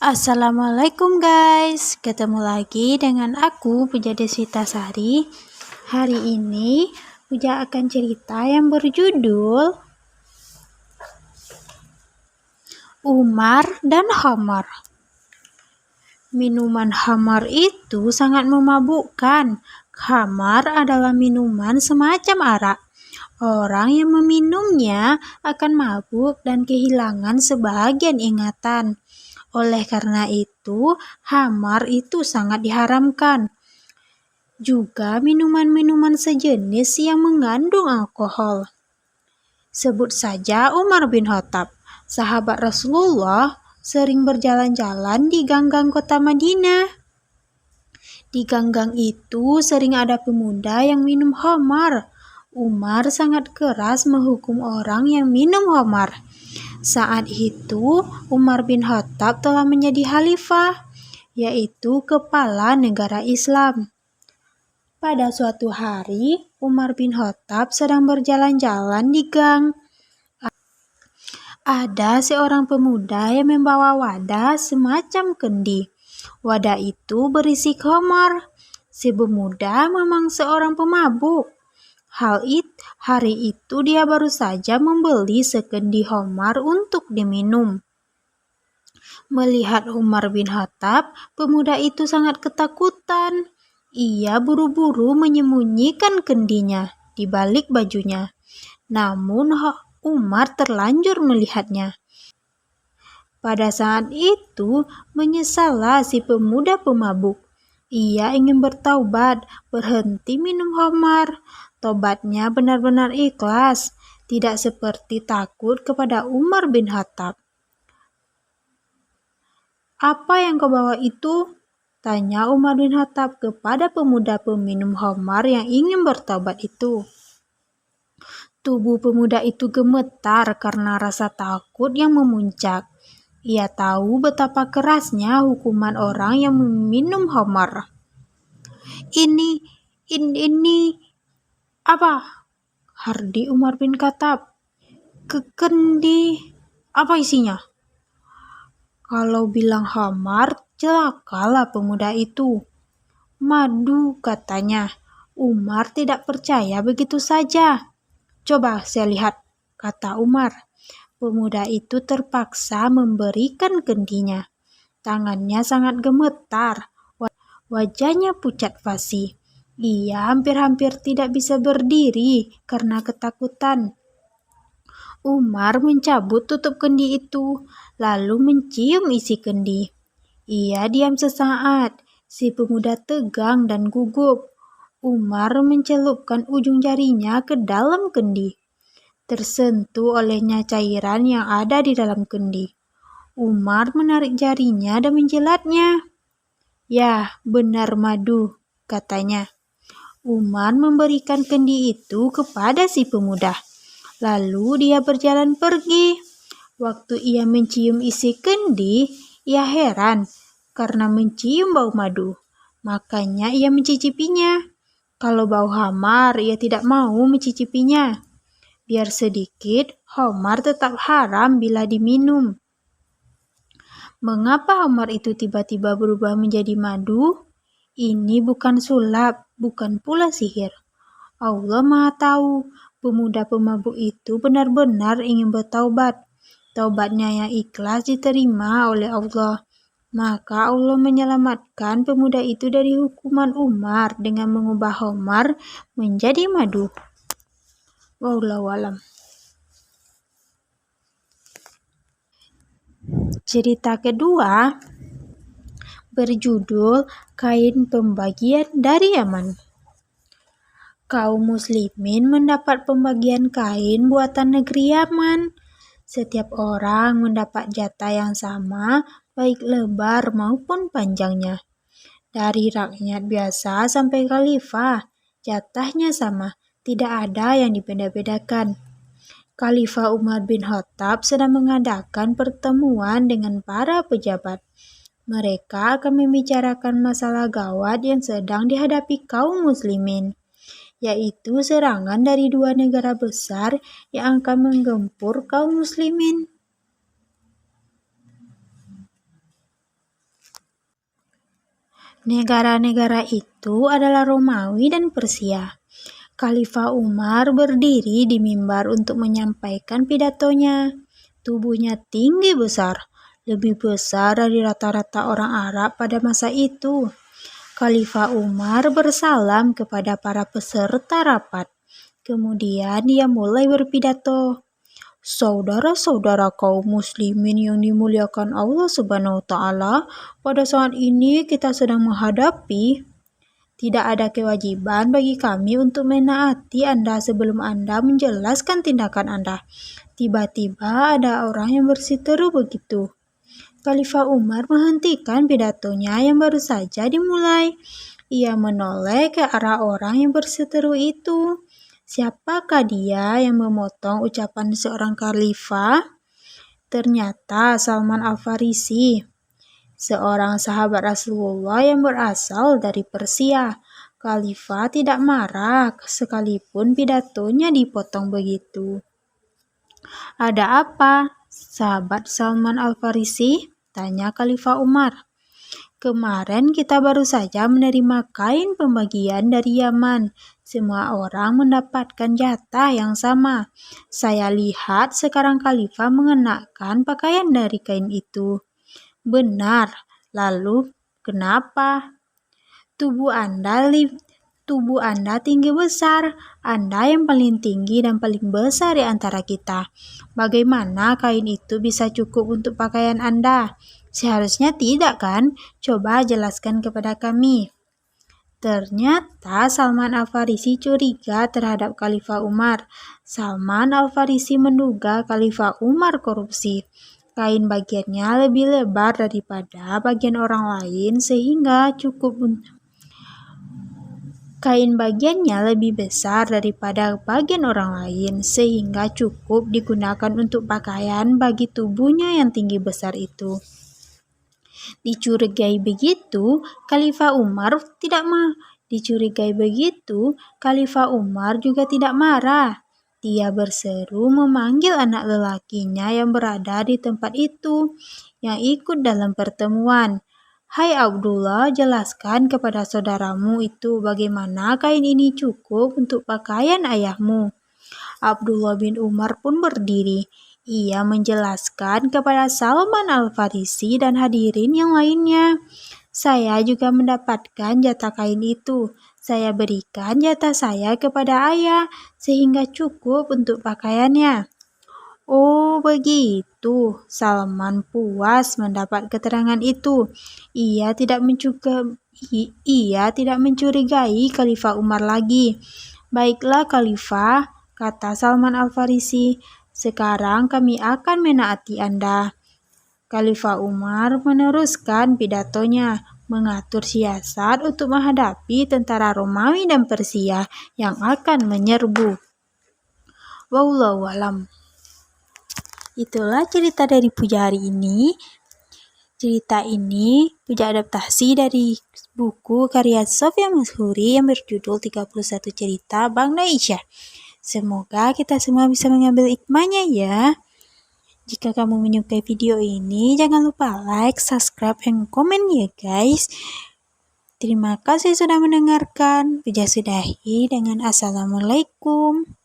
Assalamualaikum guys, ketemu lagi dengan aku Puja Deswita Sari. Hari ini Puja akan cerita yang berjudul Umar dan Khamar. Minuman khamar itu sangat memabukkan. Khamar adalah minuman semacam arak. Orang yang meminumnya akan mabuk dan kehilangan sebagian ingatan. Oleh karena itu, khamar itu sangat diharamkan. Juga minuman-minuman sejenis yang mengandung alkohol. Sebut saja Umar bin Khattab, sahabat Rasulullah, sering berjalan-jalan di gang-gang kota Madinah. Di gang-gang itu sering ada pemuda yang minum khamar. Umar sangat keras menghukum orang yang minum khamar. Saat itu, Umar bin Khattab telah menjadi khalifah, yaitu kepala negara Islam. Pada suatu hari, Umar bin Khattab sedang berjalan-jalan di gang. Ada seorang pemuda yang membawa wadah semacam kendi. Wadah itu berisi khamar. Si pemuda memang seorang pemabuk. Hari itu dia baru saja membeli sekendi khamar untuk diminum. Melihat Umar bin Khattab, pemuda itu sangat ketakutan. Ia buru-buru menyembunyikan kendinya di balik bajunya. Namun Umar terlanjur melihatnya. Pada saat itu, menyesallah si pemuda pemabuk. Ia ingin bertaubat, berhenti minum khamar. Tobatnya benar-benar ikhlas, tidak seperti takut kepada Umar bin Khattab. "Apa yang kau bawa itu?" tanya Umar bin Khattab kepada pemuda peminum khamar yang ingin bertaubat itu. Tubuh pemuda itu gemetar karena rasa takut yang memuncak. Ia tahu betapa kerasnya hukuman orang yang meminum khamar. Ini apa? Hardi Umar bin Khattab. Kendi, apa isinya? Kalau bilang khamar, celakalah pemuda itu. Madu, katanya. Umar tidak percaya begitu saja. Coba saya lihat, kata Umar. Pemuda itu terpaksa memberikan kendinya. Tangannya sangat gemetar, wajahnya pucat fasih. Ia hampir-hampir tidak bisa berdiri karena ketakutan. Umar mencabut tutup kendi itu, lalu mencium isi kendi. Ia diam sesaat. Si pemuda tegang dan gugup. Umar mencelupkan ujung jarinya ke dalam kendi. Tersentuh olehnya cairan yang ada di dalam kendi. Umar menarik jarinya dan menjilatnya. "Ya, benar madu," katanya. Umar memberikan kendi itu kepada si pemuda. Lalu dia berjalan pergi. Waktu ia mencium isi kendi, ia heran karena mencium bau madu. Makanya ia mencicipinya. Kalau bau khamar, ia tidak mau mencicipinya. Biar sedikit, khamar tetap haram bila diminum. Mengapa khamar itu tiba-tiba berubah menjadi madu? Ini bukan sulap, bukan pula sihir. Allah Maha Tahu, pemuda pemabuk itu benar-benar ingin bertaubat. Taubatnya yang ikhlas diterima oleh Allah. Maka Allah menyelamatkan pemuda itu dari hukuman Umar dengan mengubah khamar menjadi madu. Wallahu alam. Cerita kedua berjudul Kain Pembagian dari Yaman. Kaum muslimin mendapat pembagian kain buatan negeri Yaman. Setiap orang mendapat jatah yang sama, baik lebar maupun panjangnya. Dari rakyat biasa sampai khalifah, jatahnya sama, tidak ada yang dibeda-bedakan. Khalifah Umar bin Khattab sedang mengadakan pertemuan dengan para pejabat. Mereka akan membicarakan masalah gawat yang sedang dihadapi kaum muslimin, yaitu serangan dari dua negara besar yang akan menggempur kaum muslimin. Negara-negara itu adalah Romawi dan Persia. Khalifah Umar berdiri di mimbar untuk menyampaikan pidatonya. Tubuhnya tinggi besar, lebih besar dari rata-rata orang Arab pada masa itu. Khalifah Umar bersalam kepada para peserta rapat. Kemudian dia mulai berpidato. Saudara-saudara kaum muslimin yang dimuliakan Allah Subhanahu wa taala, pada saat ini kita sedang menghadapi tidak ada kewajiban bagi kami untuk menaati Anda sebelum Anda menjelaskan tindakan Anda. Tiba-tiba ada orang yang berseteru begitu. Khalifah Umar menghentikan pidatonya yang baru saja dimulai. Ia menoleh ke arah orang yang berseteru itu. Siapakah dia yang memotong ucapan seorang khalifah? Ternyata Salman Al-Farisi, seorang sahabat Rasulullah yang berasal dari Persia. Khalifah tidak marah sekalipun pidatonya dipotong begitu. Ada apa, sahabat Salman Al-Farisi? Tanya Khalifah Umar. Kemarin kita baru saja menerima kain pembagian dari Yaman. Semua orang mendapatkan jatah yang sama. Saya lihat sekarang Khalifah mengenakan pakaian dari kain itu. Benar. Lalu, kenapa? Tubuh Anda tinggi besar. Anda yang paling tinggi dan paling besar di antara kita. Bagaimana kain itu bisa cukup untuk pakaian Anda? Seharusnya tidak kan? Coba jelaskan kepada kami. Ternyata Salman Al-Farisi curiga terhadap Khalifah Umar. Salman Al-Farisi menduga Khalifah Umar korupsi. Kain bagiannya lebih lebar daripada bagian orang lain sehingga cukup Kain bagiannya lebih besar daripada bagian orang lain sehingga cukup digunakan untuk pakaian bagi tubuhnya yang tinggi besar itu. Dicurigai begitu, Khalifah Umar juga tidak marah. Dia berseru memanggil anak lelakinya yang berada di tempat itu, yang ikut dalam pertemuan. Hai Abdullah, jelaskan kepada saudaramu itu bagaimana kain ini cukup untuk pakaian ayahmu. Abdullah bin Umar pun berdiri. Ia menjelaskan kepada Salman Al-Farisi dan hadirin yang lainnya. Saya juga mendapatkan jatah kain itu. Saya berikan jatah saya kepada ayah sehingga cukup untuk pakaiannya. Oh begitu, Salman puas mendapat keterangan itu. Ia tidak mencurigai Khalifah Umar lagi. Baiklah Khalifah, kata Salman Al-Farisi, sekarang kami akan menaati Anda. Khalifah Umar meneruskan pidatonya, mengatur siasat untuk menghadapi tentara Romawi dan Persia yang akan menyerbu. Wallahu a'lam. Itulah cerita dari Puja hari ini. Cerita ini Puja adaptasi dari buku karya Sofia Mashuri yang berjudul 31 Cerita Bang Aisyah. Semoga kita semua bisa mengambil hikmahnya ya. Jika kamu menyukai video ini, jangan lupa like, subscribe, dan komen ya guys. Terima kasih sudah mendengarkan. Puja sudahi dengan Assalamualaikum.